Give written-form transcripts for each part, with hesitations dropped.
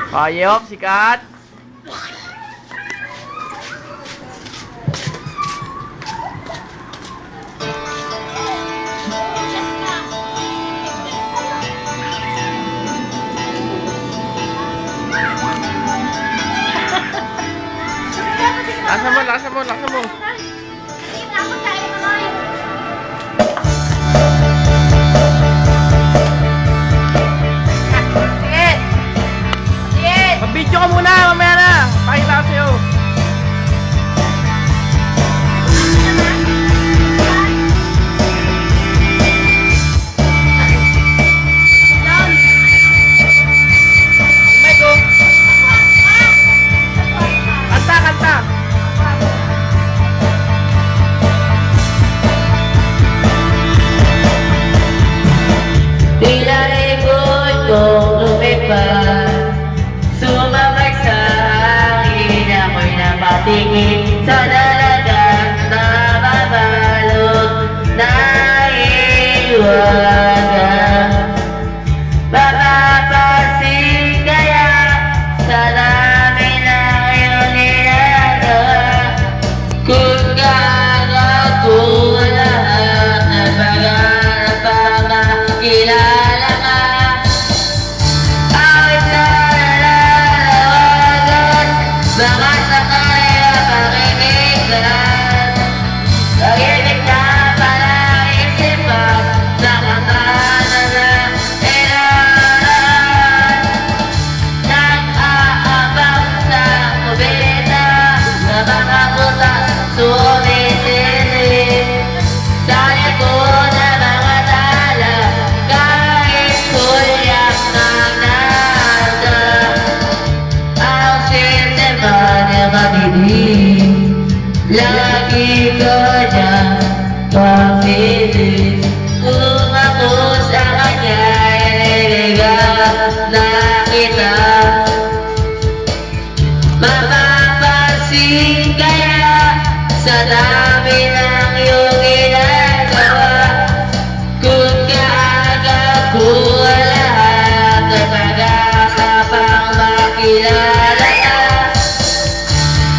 Hayop, sikat. Lakasan mo. Mag-video ka muna, mamaya na. Pakita ko sa'yo. Kanta. Pinalibot kong lumipad, sumabay sa hangin, ako'y napatingin sa dalagang nababalot na iwaga. Mapapansin kaya sa dami ng iyong ginagawa, kung gagawin ko lahat ng pagharap ang makilala ka. Ako'y nananawagan, baka sakali mapakinigan. Tahimik na palang isipan, nakakanan na ilan. Nag-aabang sa kubita, nakakakuta, sumisisi. Sa likod na mga tala, kahit kulyak ng nasa. Ang sistema ng kabibig, lagi ka dyan papilit. Kung ako sa kanya iniligap na kita, mapapansin kaya sa dami ng iyong ginagawa, kung kaaga ko lahat ng pagkakapang makilala ka.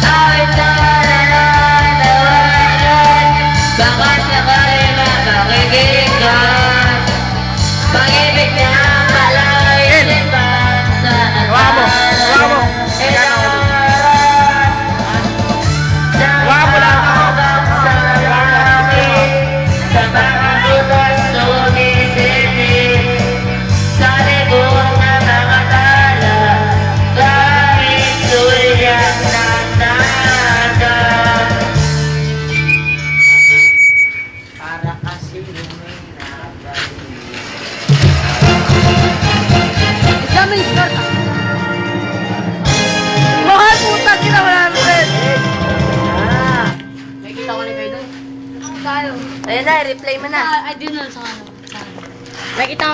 Ako'y nananawagan, baka sakali mapakinigan. Pag-ibig na malayo pa sa Hawakan mo. Mahal puta, ginawa namin rin. May kita ko ni kayo doon. Tayo. Ayun na, replay mo na. Ay, di na sa ano. May kita